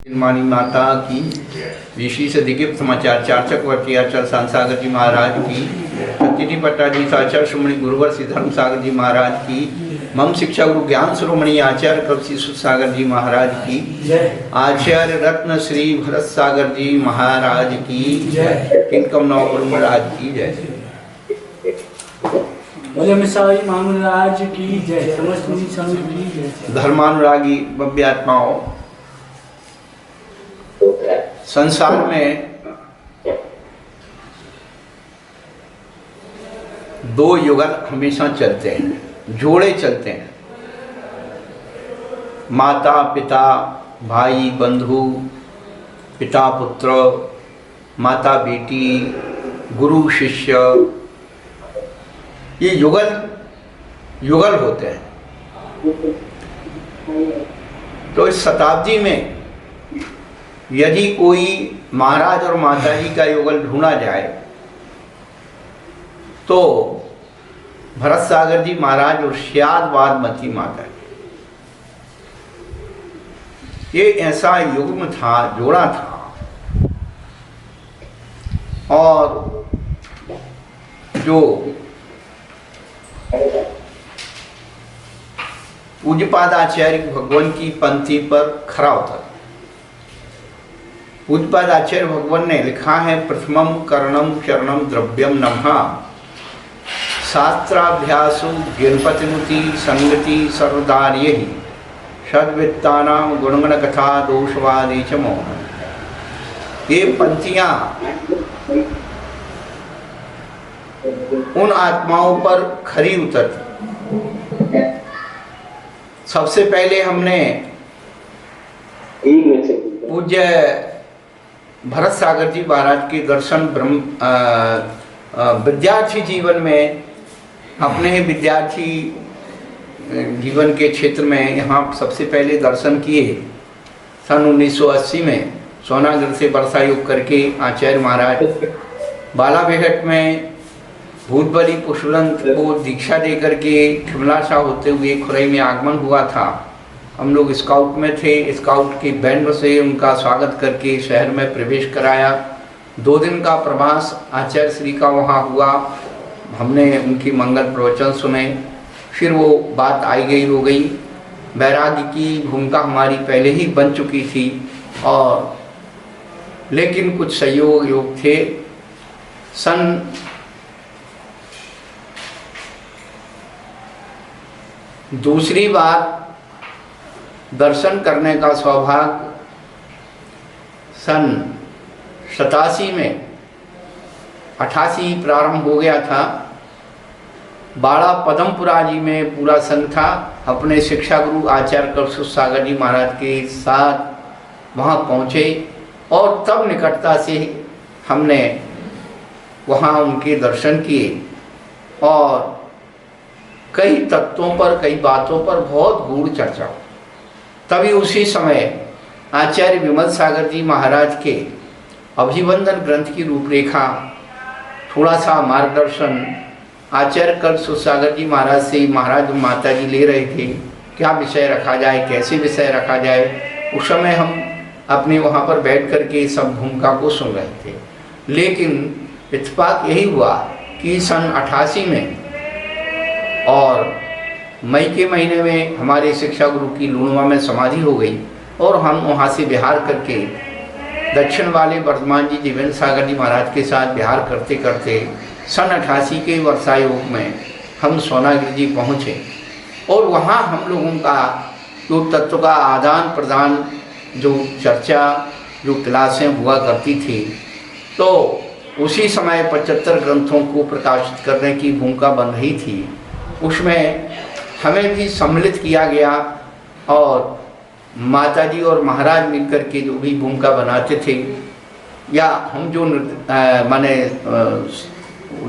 मानी माता की ऋषि से दिगिप समाचार चार्चक वर्ती आचार्य सांसागर जी महाराज की सत्यजी पट्टाजी आचार्य श्रोमणी गुरुवर श्री धर्म सागर जी महाराज की मम शिक्षा गुरु ज्ञान श्रोमणी आचार्य कवि सागर जी महाराज की आचार्य रत्न श्री भरत सागर जी महाराज की इनकम नौ गुरु महाराज की जय। महाराज की जय। समस्त की जय। धर्मानुरागी भव्य आत्माओं, संसार में दो युगल हमेशा चलते हैं, जोड़े चलते हैं। माता पिता, भाई बंधु, पिता पुत्र, माता बेटी, गुरु शिष्य, ये युगल होते हैं। तो इस शताब्दी में यदि कोई महाराज और माता जी का युगल ढूंढा जाए तो भरत सागर जी महाराज और श्याद वादमती माता जी, ये ऐसा युग्म था, जोड़ा था। और जो पूज्यपाद आचार्य भगवान की पंक्ति पर खरा उतरा। पूज्यपाद आचार्य भगवान ने लिखा है, प्रथमम करणम चरणम द्रव्यम नमः शास्त्राभ्यासो ज्ञानपतिमुति संगति सर्वदार्य ही सद्वित्तानाम गुणगण कथा दोषवादी च मौन। ये पंक्तियां उन आत्माओं पर खरी उतरती। सबसे पहले हमने पूज्य भरत सागर जी महाराज के दर्शन विद्यार्थी जीवन में, अपने विद्यार्थी जीवन के क्षेत्र में यहाँ सबसे पहले दर्शन किए। सन 1980 में सोनागढ़ से वर्षा योग करके आचार्य महाराज बालाबेहट में भूतबली पुष्पवंत को दीक्षा दे करके ठिमलाशा होते हुए खुरई में आगमन हुआ था। हम लोग स्काउट में थे, स्काउट की बैंड से उनका स्वागत करके शहर में प्रवेश कराया। 2 दिन का प्रवास आचार्य श्री का वहाँ हुआ। हमने उनकी मंगल प्रवचन सुने। फिर वो बात आई गई हो गई। वैराग्य की भूमिका हमारी पहले ही बन चुकी थी, और लेकिन कुछ संयोग योग थे। सन 2री बार दर्शन करने का सौभाग्य सन 87 में 88 प्रारंभ हो गया था। बाड़ा पदमपुरा जी में पूरा संघ था। अपने शिक्षा गुरु आचार्य कवि सागर जी महाराज के साथ वहाँ पहुँचे, और तब निकटता से हमने वहाँ उनके दर्शन किए, और कई तत्वों पर, कई बातों पर बहुत गूढ़ चर्चा हो। तभी उसी समय आचार्य विमल सागर जी महाराज के अभिवंदन ग्रंथ की रूपरेखा, थोड़ा सा मार्गदर्शन आचार्य कवि सागर जी महाराज से महाराज माता जी ले रहे थे। क्या विषय रखा जाए, कैसे विषय रखा जाए। उस समय हम अपने वहाँ पर बैठ कर के सब भूमिका को सुन रहे थे। लेकिन इत्तेफाक यही हुआ कि सन 88 में और मई के महीने में हमारे शिक्षा गुरु की लूणवा में समाधि हो गई, और हम वहाँ से बिहार करके दक्षिण वाले वर्धमान जी जीवन सागर जी महाराज के साथ बिहार करते करते सन 88 के वर्षा योग में हम सोनागिरी जी पहुँचे। और वहाँ हम लोगों का जो तत्व का आदान प्रदान, जो चर्चा, जो क्लासें हुआ करती थी, तो उसी समय 75 ग्रंथों को प्रकाशित करने की भूमिका बन रही थी। उसमें हमें भी सम्मिलित किया गया, और माताजी और महाराज मिलकर के जो भी भूमिका बनाते थे, या हम जो माने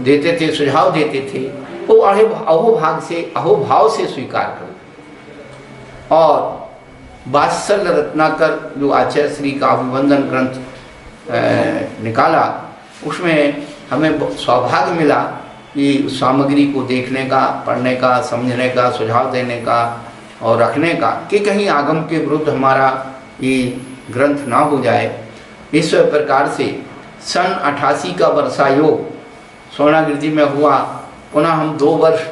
देते थे, सुझाव देते थे, वो अहोभाव से स्वीकार करो। और वात्सल्य रत्नाकर जो आचार्य श्री का अभिवंदन ग्रंथ निकाला, उसमें हमें सौभाग्य मिला कि उस सामग्री को देखने का, पढ़ने का, समझने का, सुझाव देने का और रखने का, कि कहीं आगम के विरुद्ध हमारा ये ग्रंथ ना हो जाए। इस प्रकार से सन 88 का वर्षायोग स्वर्णागिरि में हुआ। पुनः हम 2 वर्ष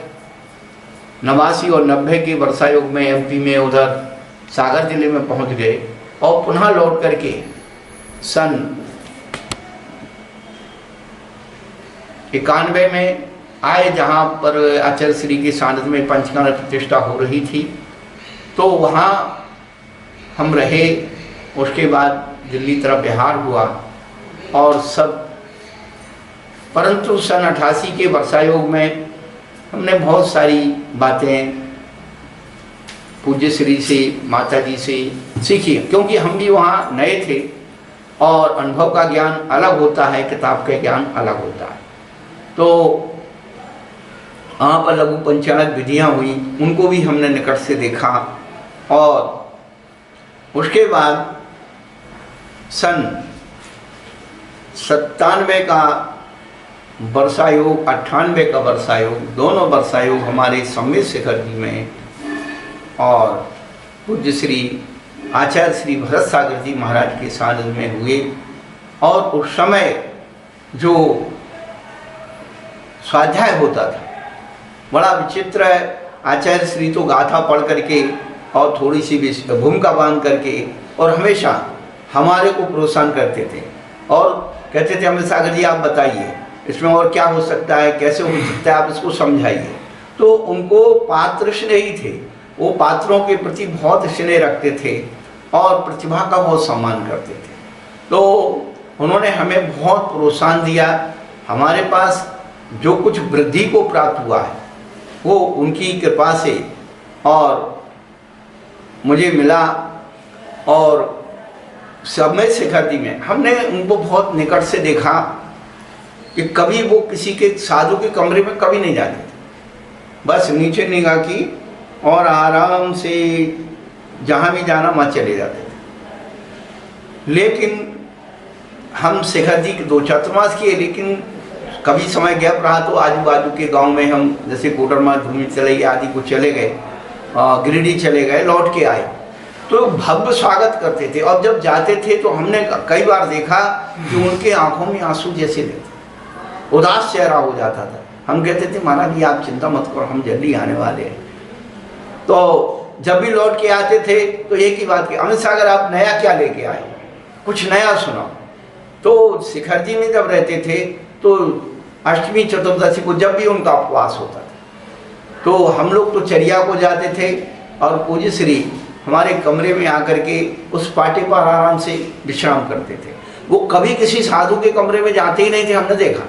89 और 90 के वर्षायोग में एमपी में उधर सागर जिले में पहुंच गए और पुनः लौट करके सन 91 में आए, जहाँ पर आचार्य श्री के सानिध्य में पंचकाल प्रतिष्ठा हो रही थी। तो वहाँ हम रहे। उसके बाद दिल्ली तरफ बिहार हुआ और सब, परंतु सन 88 के वर्षायोग में हमने बहुत सारी बातें पूज्य श्री से, माता जी से सीखी, क्योंकि हम भी वहाँ नए थे और अनुभव का ज्ञान अलग होता है, किताब का ज्ञान अलग होता है। तो वहाँ पर लघु पंचायत विधियाँ हुई, उनको भी हमने निकट से देखा। और उसके बाद सन 97 का वर्षायोग, 98 का वर्षायोग, दोनों वर्षायोग हमारे सम्मित शिखर जी में और पूज्य श्री आचार्य श्री भरत सागर जी महाराज के सानिध्य में हुए। और उस समय जो स्वाध्याय होता था बड़ा विचित्र है। आचार्य श्री तो गाथा पढ़ करके और थोड़ी सी भूमिका बांध करके और हमेशा हमारे को प्रोत्साहन करते थे और कहते थे अमित सागर जी आप बताइए इसमें और क्या हो सकता है, कैसे हो सकता है, आप इसको समझाइए। तो उनको पात्र स्नेही थे, वो पात्रों के प्रति बहुत स्नेह रखते थे और प्रतिभा का बहुत सम्मान करते थे। तो उन्होंने हमें बहुत प्रोत्साहन दिया। हमारे पास जो कुछ वृद्धि को प्राप्त हुआ है वो उनकी कृपा से और मुझे मिला। और समय शिखर जी में हमने उनको बहुत निकट से देखा कि कभी वो किसी के साधु के कमरे में कभी नहीं जाते थे, बस नीचे निगाह की और आराम से जहाँ भी जाना वहाँ चले जाते थे। लेकिन हम शिखर जी के 2 चतुर्मास किए, लेकिन कभी समय गैप रहा तो आजू बाजू के गांव में हम जैसे कोडरमा भूमि चले गए, आदि को चले गए, गिरिडीह चले गए, लौट के आए तो भव्य स्वागत करते थे। और जब जाते थे तो हमने कई बार देखा कि उनके आंखों में आंसू जैसे लेते, उदास चेहरा हो जाता था। हम कहते थे महाराज जी आप चिंता मत करो, हम जल्दी आने वाले हैं। तो जब भी लौट के आते थे तो एक ही बात की, अमित सागर आप नया क्या लेके आए, कुछ नया सुनाओ। तो शिखर जी में जब रहते थे तो अष्टमी चतुर्दशी को जब भी उनका उपवास होता था तो हम लोग तो चरिया को जाते थे और पूज्य श्री हमारे कमरे में आकर के उस पाटे पर आराम से विश्राम करते थे। वो कभी किसी साधु के कमरे में जाते ही नहीं थे, हमने देखा,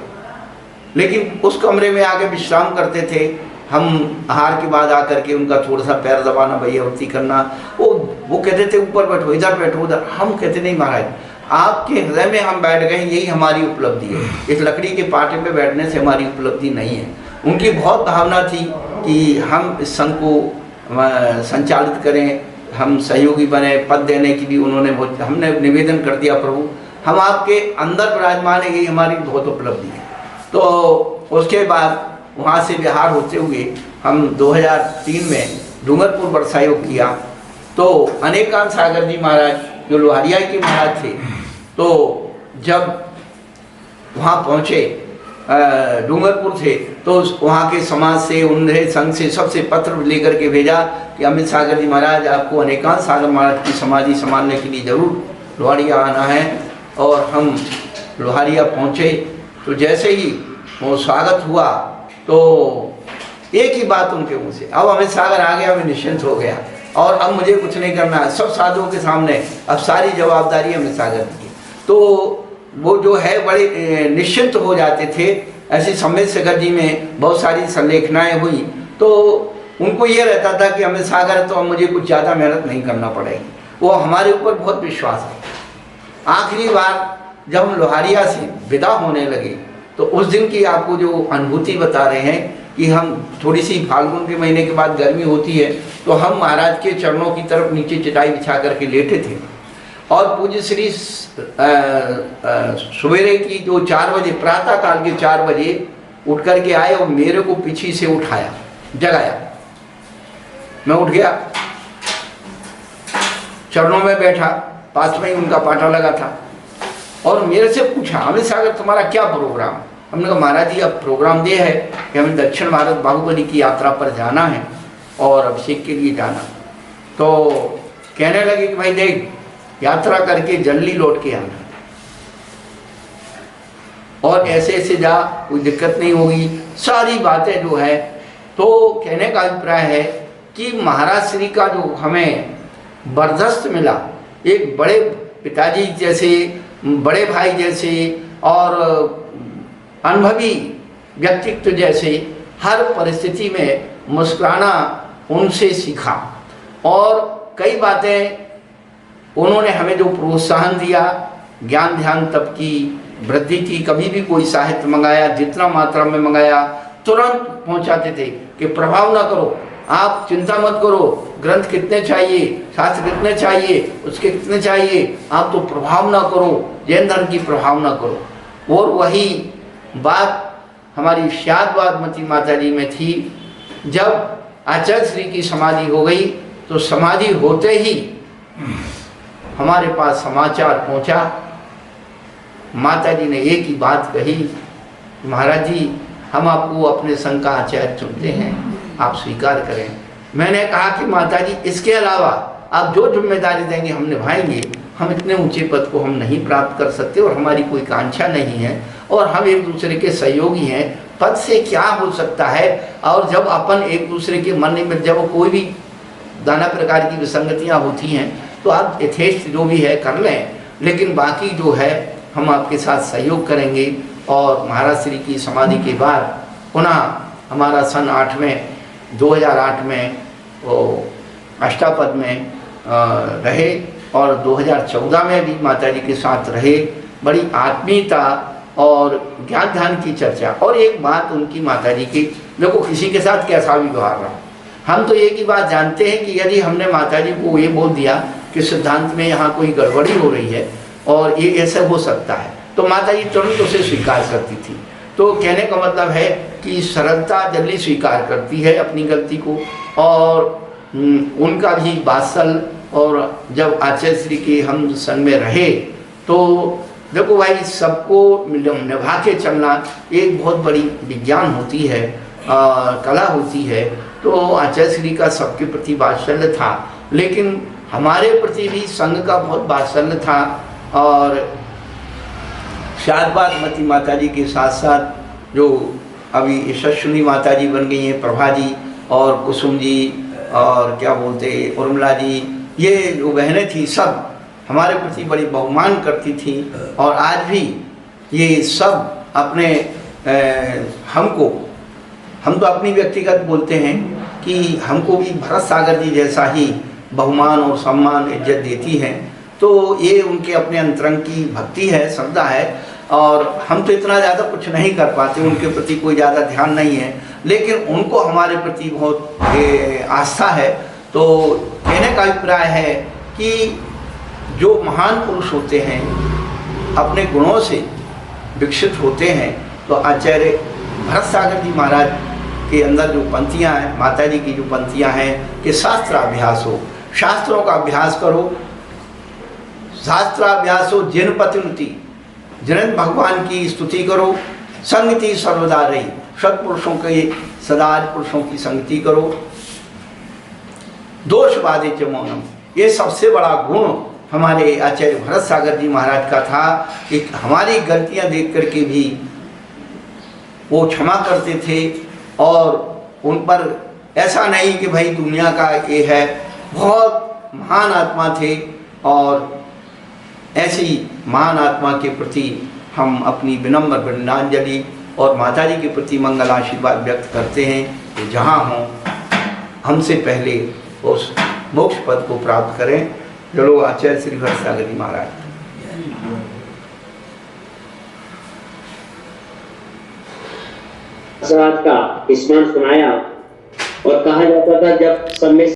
लेकिन उस कमरे में आके विश्राम करते थे। हम आहार के बाद आकर के उनका थोड़ा सा पैर दबाना, भैयावती करना, वो कहते थे ऊपर बैठो, इधर बैठो, उधर। हम कहते नहीं महाराज आपके हृदय में हम बैठ गए, यही हमारी उपलब्धि है। इस लकड़ी के पाटे पे बैठने से हमारी उपलब्धि नहीं है। उनकी बहुत भावना थी कि हम इस संघ को संचालित करें, हम सहयोगी बने, पद देने की भी उन्होंने बहुत, हमने निवेदन कर दिया प्रभु हम आपके अंदर विराजमान है, यही हमारी बहुत उपलब्धि है। तो उसके बाद वहाँ से बिहार होते हुए हम 2003 में डूंगरपुर वर्षायोग किया। तो अनेकांत सागर जी महाराज जो लोहारिया के महाराज थे, तो जब वहाँ पहुँचे डूंगरपुर थे तो वहाँ के समाज से, उन्हें संघ से सबसे पत्र लेकर के भेजा कि अमित सागर जी महाराज आपको अनेकांत सागर महाराज की समाधि संभालने के लिए ज़रूर लोहारिया आना है। और हम लोहारिया पहुँचे तो जैसे ही वो स्वागत हुआ तो एक ही बात उनके मुँह से, अब अमित सागर आ गया, मैं निश्चिंत हो गया और अब मुझे कुछ नहीं करना है, सब साधुओं के सामने अब सारी जवाबदारी अमित सागर की। तो वो जो है बड़े निश्चिंत हो जाते थे। ऐसी सम्मित शिखर जी में बहुत सारी संलेखनाएं हुई तो उनको ये रहता था कि अमित सागर तो अब मुझे कुछ ज़्यादा मेहनत नहीं करना पड़ेगी, वो हमारे ऊपर बहुत विश्वास है। आखिरी बार जब हम लोहारिया से विदा होने लगे तो उस दिन की आपको जो अनुभूति बता रहे हैं कि हम थोड़ी सी फाल्गुन के महीने के बाद गर्मी होती है तो हम महाराज के चरणों की तरफ नीचे चटाई बिछा करके लेटे थे और पूज्य श्री सवेरे की जो 4 बजे, प्रातः काल के 4 बजे उठ करके आए और मेरे को पीछे से उठाया, जगाया। मैं उठ गया, चरणों में बैठा पास में ही उनका पाटा लगा था। और मेरे से पूछा, अमित सागर तुम्हारा क्या प्रोग्राम? हमने कहा महाराज जी अब प्रोग्राम ये है कि हमें दक्षिण भारत बाहुबली की यात्रा पर जाना है और अभिषेक के लिए जाना। तो कहने लगे कि भाई देख, यात्रा करके जल्दी लौट के आना और ऐसे ऐसे जा, कोई दिक्कत नहीं होगी, सारी बातें जो है। तो कहने का अभिप्राय है कि महाराज श्री का जो हमें बर्दस्त मिला, एक बड़े पिताजी जैसे, बड़े भाई जैसे और अनुभवी व्यक्तित्व जैसे, हर परिस्थिति में मुस्कुराना उनसे सीखा। और कई बातें उन्होंने हमें जो प्रोत्साहन दिया, ज्ञान ध्यान तप की वृद्धि की। कभी भी कोई साहित्य मंगाया, जितना मात्रा में मंगाया तुरंत पहुंचाते थे कि प्रभाव ना करो, आप चिंता मत करो, ग्रंथ कितने चाहिए, शास्त्र कितने चाहिए, उसके कितने चाहिए, आप तो प्रभाव ना करो, जैन धर्म की प्रभाव ना करो। और वही बात हमारी श्याद बागमती माता जी में थी। जब आचार्य श्री की समाधि हो गई तो समाधि होते ही हमारे पास समाचार पहुंचा, माता जी ने एक ही बात कही, महाराज जी हम आपको अपने संघ का आचार्य चुनते हैं, आप स्वीकार करें। मैंने कहा कि माता जी इसके अलावा आप जो जिम्मेदारी देंगे हम निभाएंगे, हम इतने ऊंचे पद को हम नहीं प्राप्त कर सकते और हमारी कोई कांक्षा नहीं है और हम एक दूसरे के सहयोगी हैं, पद से क्या हो सकता है। और जब अपन एक दूसरे के मन में जब कोई भी नाना प्रकार की विसंगतियाँ होती हैं तो आप यथेष्ट जो भी है कर लें, लेकिन बाकी जो है हम आपके साथ सहयोग करेंगे। और महाराज श्री की समाधि के बाद पुनः हमारा सन 2008 में वो अष्टापद में रहे और 2014 में भी माता जी के साथ रहे। बड़ी आत्मीयता और ज्ञान ध्यान की चर्चा। और एक बात उनकी माता जी की, देखो किसी के साथ कैसा भी व्यवहार रहा, हम तो एक ही बात जानते हैं कि यदि हमने माता जी को ये बोल दिया कि सिद्धांत में यहाँ कोई गड़बड़ी हो रही है और ये ऐसे हो सकता है, तो माता जी तुरंत उसे स्वीकार करती थी। तो कहने का मतलब है कि सरलता जल्दी स्वीकार करती है अपनी गलती को। और उनका भी वात्सल, और जब आचार्य श्री के हम संग में रहे तो देखो भाई, सबको निभा के चलना एक बहुत बड़ी विज्ञान होती है, कला होती है। तो आचार्य श्री का सबके प्रति वात्सल्य था, लेकिन हमारे प्रति भी संघ का बहुत वात्सल्य था। और श्याद बागमती माता जी के साथ साथ जो अभी यशस्विनी माता जी बन गई हैं, प्रभा जी और कुसुम जी और क्या बोलते उर्मिला जी, ये जो बहनें थी सब हमारे प्रति बड़ी बहुमान करती थी। और आज भी ये सब अपने हम तो अपनी व्यक्तिगत बोलते हैं कि हमको भी भरत सागर जी जैसा ही बहुमान और सम्मान इज्जत देती हैं। तो ये उनके अपने अंतरंग की भक्ति है, श्रद्धा है। और हम तो इतना ज़्यादा कुछ नहीं कर पाते, उनके प्रति कोई ज़्यादा ध्यान नहीं है, लेकिन उनको हमारे प्रति बहुत आस्था है। तो कहने का अभिप्राय है कि जो महान पुरुष होते हैं अपने गुणों से विकसित होते हैं, तो आचार्य भरत सागर जी महाराज के अंदर जो पंक्तियाँ हैं, माता जी की जो पंक्तियाँ हैं कि शास्त्राभ्यास हो, शास्त्रों का अभ्यास करो, शास्त्राभ्यास हो, जिन पतिनुति, जिन भगवान की स्तुति करो, संगति सर्वदा रही, सत्पुरुषों के सदा पुरुषों की संगति करो, दोष बाधे च मौनम। ये सबसे बड़ा गुण हमारे आचार्य भरत सागर जी महाराज का था कि हमारी गलतियां देख करके भी वो क्षमा करते थे। और उन पर ऐसा नहीं कि भाई दुनिया का ये है, बहुत महान आत्मा थे। और ऐसी महान आत्मा के प्रति हम अपनी विनम्र वंदनांजलि और माता जी के प्रति मंगल आशीर्वाद व्यक्त करते हैं कि जहाँ हों हमसे पहले उस मोक्ष पद को प्राप्त करें। चलो आचार्य श्री भरत सागर जी महाराज। का स्मरण सुनाया और कहा जाता था जब सब में